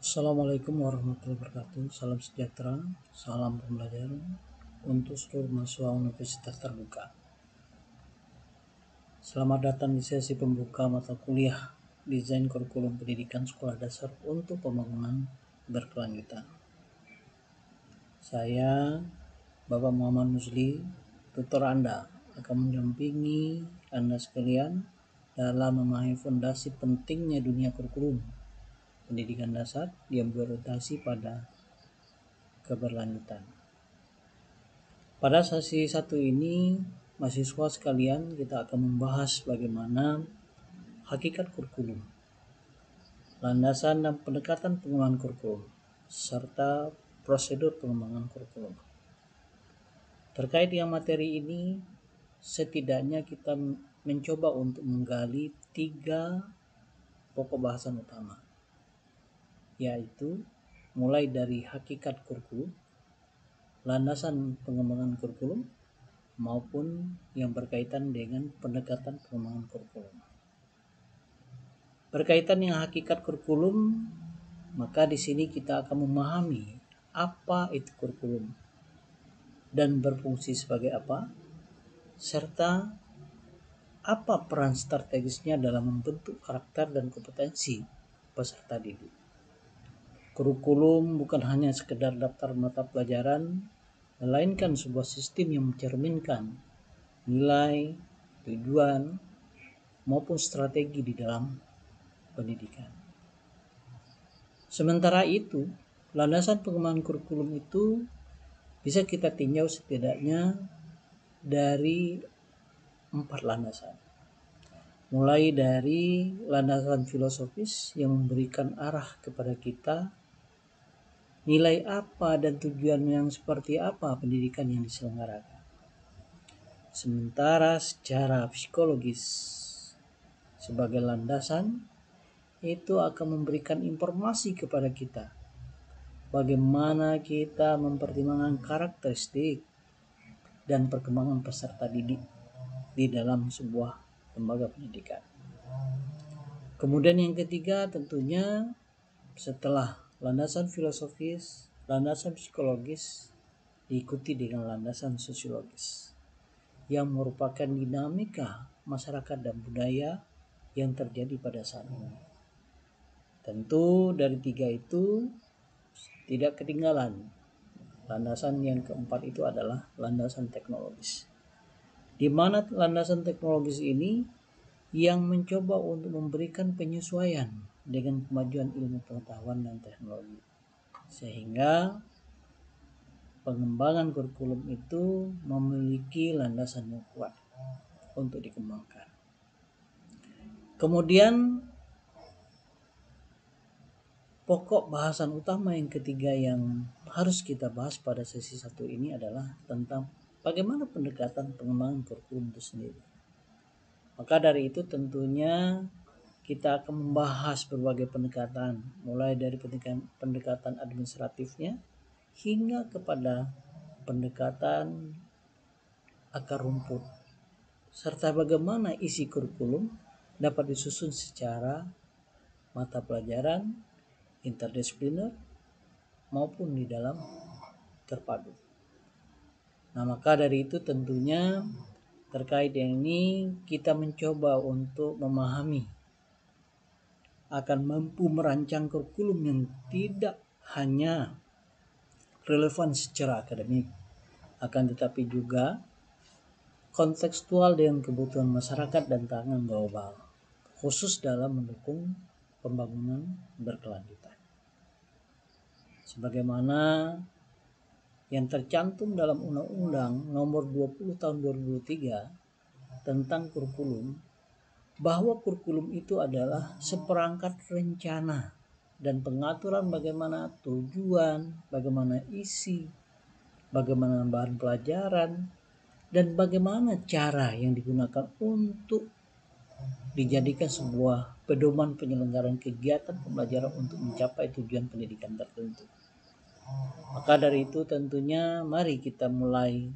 Assalamualaikum warahmatullahi wabarakatuh. Salam sejahtera, salam pembelajaran untuk seluruh mahasiswa Universitas Terbuka. Selamat datang di sesi pembuka mata kuliah Desain Kurikulum Pendidikan Sekolah Dasar untuk Pembangunan Berkelanjutan. Saya, Bapak Muhammad Musli, tutor Anda, akan mendampingi Anda sekalian dalam memahami fondasi pentingnya dunia kurikulum pendidikan dasar yang berorientasi pada keberlanjutan. Pada sesi satu ini, mahasiswa sekalian, kita akan membahas bagaimana hakikat kurikulum, landasan dan pendekatan pengembangan kurikulum, serta prosedur pengembangan kurikulum. Terkait dengan materi ini, setidaknya kita mencoba untuk menggali 3 pokok bahasan utama, yaitu mulai dari hakikat kurikulum, landasan pengembangan kurikulum, maupun yang berkaitan dengan pendekatan pengembangan kurikulum. Berkaitan dengan hakikat kurikulum, maka di sini kita akan memahami apa itu kurikulum dan berfungsi sebagai apa, serta apa peran strategisnya dalam membentuk karakter dan kompetensi peserta didik. Kurikulum bukan hanya sekedar daftar mata pelajaran, melainkan sebuah sistem yang mencerminkan nilai, tujuan, maupun strategi di dalam pendidikan. Sementara itu, landasan pengembangan kurikulum itu bisa kita tinjau setidaknya dari 4 landasan. Mulai dari landasan filosofis yang memberikan arah kepada kita nilai apa dan tujuan yang seperti apa pendidikan yang diselenggarakan. Sementara secara psikologis sebagai landasan itu akan memberikan informasi kepada kita bagaimana kita mempertimbangkan karakteristik dan perkembangan peserta didik di dalam sebuah lembaga pendidikan. Kemudian yang ketiga, tentunya setelah landasan filosofis, landasan psikologis diikuti dengan landasan sosiologis yang merupakan dinamika masyarakat dan budaya yang terjadi pada saat ini. Tentu dari 3 itu tidak ketinggalan landasan yang keempat itu adalah landasan teknologis, di mana landasan teknologis ini yang mencoba untuk memberikan penyesuaian dengan kemajuan ilmu pengetahuan dan teknologi, sehingga pengembangan kurikulum itu memiliki landasan yang kuat untuk dikembangkan. Kemudian pokok bahasan utama yang ketiga yang harus kita bahas pada sesi 1 ini adalah tentang bagaimana pendekatan pengembangan kurikulum itu sendiri. Maka dari itu tentunya kita akan membahas berbagai pendekatan, mulai dari pendekatan administratifnya hingga kepada pendekatan akar rumput, serta bagaimana isi kurikulum dapat disusun secara mata pelajaran, interdisipliner, maupun di dalam terpadu. Nah, maka dari itu tentunya terkait dengan ini kita mencoba untuk memahami akan mampu merancang kurikulum yang tidak hanya relevan secara akademik, akan tetapi juga kontekstual dengan kebutuhan masyarakat dan tantangan global, khusus dalam mendukung pembangunan berkelanjutan. Sebagaimana yang tercantum dalam Undang-Undang Nomor 20 Tahun 2003 tentang kurikulum, bahwa kurikulum itu adalah seperangkat rencana dan pengaturan bagaimana tujuan, bagaimana isi, bagaimana bahan pelajaran, dan bagaimana cara yang digunakan untuk dijadikan sebuah pedoman penyelenggaraan kegiatan pembelajaran untuk mencapai tujuan pendidikan tertentu. Maka dari itu tentunya mari kita mulai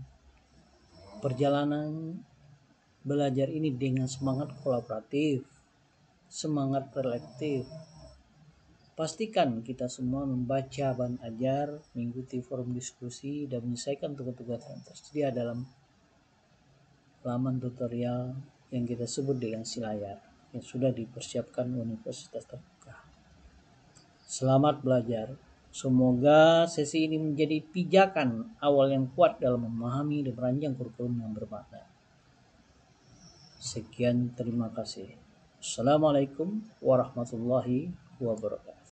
perjalanan belajar ini dengan semangat kolaboratif, semangat reflektif, Pastikan kita semua membaca bahan ajar, mengikuti forum diskusi, dan menyelesaikan tugas-tugas yang tersedia dalam halaman tutorial yang kita sebut dengan Silayar yang sudah dipersiapkan Universitas Terbuka. Selamat belajar. Semoga sesi ini menjadi pijakan awal yang kuat dalam memahami dan merancang kurikulum yang bermakna. Sekian, terima kasih. Assalamualaikum warahmatullahi wabarakatuh.